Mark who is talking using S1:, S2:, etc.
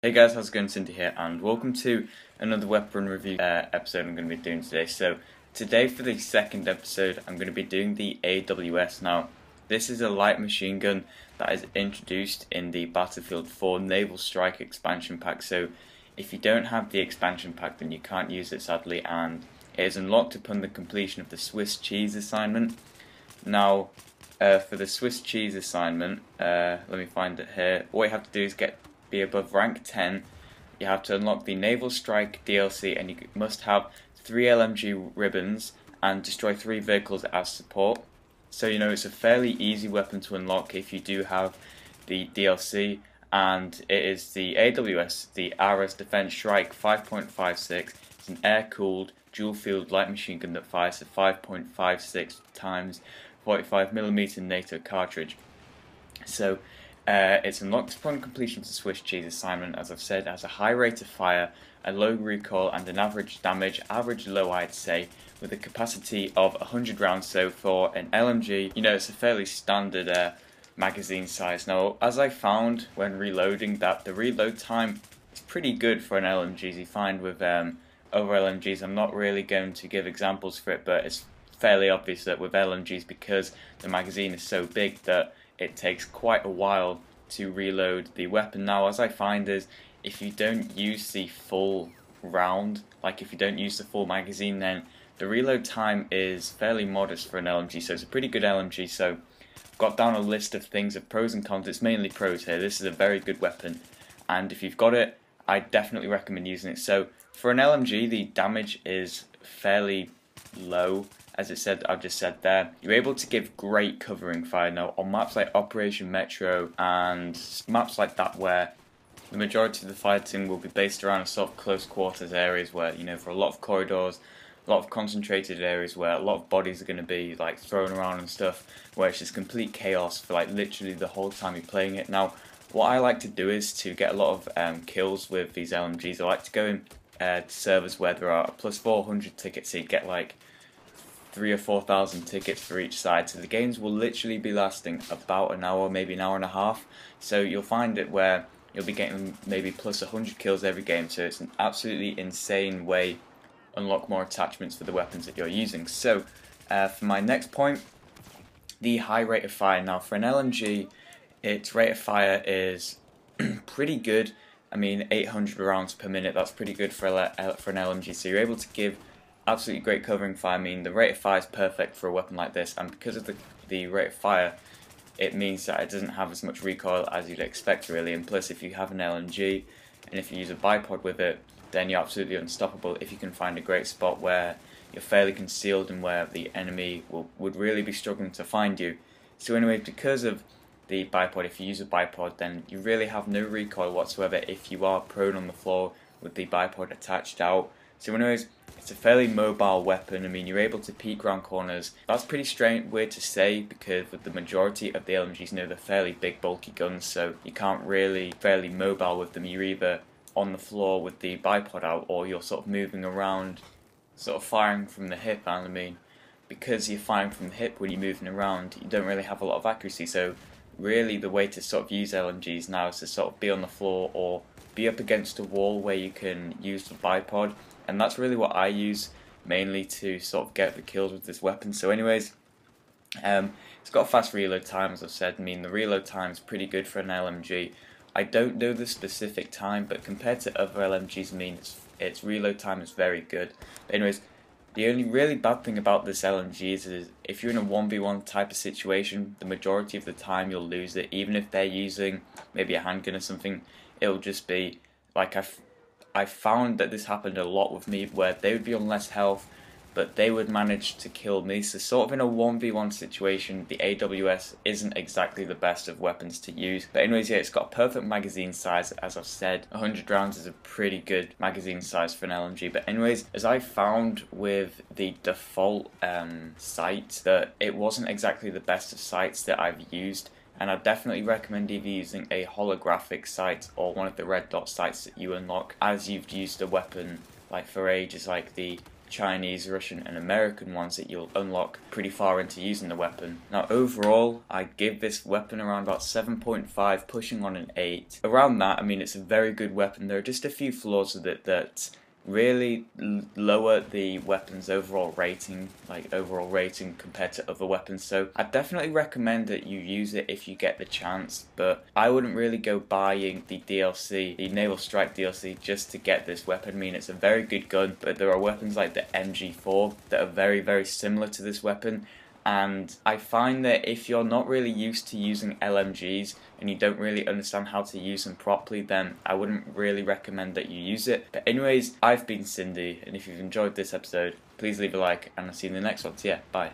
S1: Hey guys, how's it going? Syndi here, and welcome to another weapon review episode I'm going to be doing today. So, today for the second episode, I'm going to be doing the AWS. Now, this is a light machine gun that is introduced in the Battlefield 4 Naval Strike expansion pack. So, if you don't have the expansion pack, then you can't use it, sadly, and it is unlocked upon the completion of the Swiss cheese assignment. Now, for the Swiss cheese assignment, let me find it here. All you have to do is be above rank 10, you have to unlock the Naval Strike DLC, and you must have 3 LMG ribbons and destroy 3 vehicles as support. So it's a fairly easy weapon to unlock if you do have the DLC, and it is the AWS, the ARAS Defense Strike 5.56. It's an air-cooled dual-field light machine gun that fires a 5.56 times 45mm NATO cartridge. So it's unlocked upon completion of the Swiss cheese assignment. As I've said, has a high rate of fire, a low recoil, and an average damage, average low I'd say, with a capacity of 100 rounds. So for an LMG, it's a fairly standard magazine size. Now, as I found when reloading, that the reload time is pretty good for an LMG. As you find with other LMGs, I'm not really going to give examples for it, but it's fairly obvious that with LMGs, because the magazine is so big, that it takes quite a while to reload the weapon. Now, as I find is, if you don't use the full round, like if you don't use the full magazine, then the reload time is fairly modest for an LMG, so it's a pretty good LMG. So I've got down a list of things of pros and cons. It's mainly pros here. This is a very good weapon, and if you've got it, I definitely recommend using it. So for an LMG, the damage is fairly low. As I've just said there, you're able to give great covering fire. Now, on maps like Operation Metro and maps like that, where the majority of the fighting will be based around sort of close quarters areas, where for a lot of corridors, a lot of concentrated areas where a lot of bodies are going to be like thrown around and stuff, where it's just complete chaos for like literally the whole time you're playing it. Now, what I like to do is to get a lot of kills with these LMGs. I like to go in servers where there are plus 400 tickets, so you get like 3,000 or 4,000 tickets for each side. So the games will literally be lasting about an hour, maybe an hour and a half. So you'll find it where you'll be getting maybe plus 100 kills every game. So it's an absolutely insane way to unlock more attachments for the weapons that you're using. So for my next point, the high rate of fire. Now, for an LMG, its rate of fire is pretty good. I mean, 800 rounds per minute, that's pretty good for an LMG. So you're able to give absolutely great covering fire. I mean, the rate of fire is perfect for a weapon like this, and because of the rate of fire, it means that it doesn't have as much recoil as you'd expect, really. And plus, if you have an LMG and if you use a bipod with it, then you're absolutely unstoppable if you can find a great spot where you're fairly concealed and where the enemy would really be struggling to find you. So anyways, because of the bipod, if you use a bipod, then you really have no recoil whatsoever if you are prone on the floor with the bipod attached out. So anyways, it's a fairly mobile weapon. I mean, you're able to peek around corners. That's pretty weird to say, because with the majority of the LMGs, they're fairly big, bulky guns, so you can't really fairly mobile with them. You're either on the floor with the bipod out, or you're sort of moving around, sort of firing from the hip. And I mean, because you're firing from the hip when you're moving around, you don't really have a lot of accuracy. So really, the way to sort of use LMGs now is to sort of be on the floor or be up against a wall where you can use the bipod. And that's really what I use mainly to sort of get the kills with this weapon. So anyways, it's got a fast reload time, as I've said. I mean, the reload time is pretty good for an LMG. I don't know the specific time, but compared to other LMGs, I mean, its reload time is very good. But anyways, the only really bad thing about this LMG is if you're in a 1v1 type of situation, the majority of the time you'll lose it. Even if they're using maybe a handgun or something, it'll just be like I found that this happened a lot with me, where they would be on less health, but they would manage to kill me. So sort of in a 1v1 situation, the AWS isn't exactly the best of weapons to use. But anyways, yeah, it's got a perfect magazine size. As I've said, 100 rounds is a pretty good magazine size for an LMG. But anyways, as I found with the default sight, that it wasn't exactly the best of sights that I've used. And I definitely recommend either using a holographic sight or one of the red dot sights that you unlock as you've used the weapon like for ages, like the Chinese, Russian and American ones that you'll unlock pretty far into using the weapon. Now overall, I give this weapon around about 7.5, pushing on an 8. Around that, I mean, it's a very good weapon. There are just a few flaws with it that really lower the weapon's overall rating, compared to other weapons. So I definitely recommend that you use it if you get the chance, but I wouldn't really go buying the DLC, the Naval Strike DLC, just to get this weapon. I mean, it's a very good gun, but there are weapons like the MG4 that are very, very similar to this weapon. And I find that if you're not really used to using LMGs and you don't really understand how to use them properly, then I wouldn't really recommend that you use it. But anyways, I've been Syndi, and if you've enjoyed this episode, please leave a like, and I'll see you in the next one. So yeah, bye.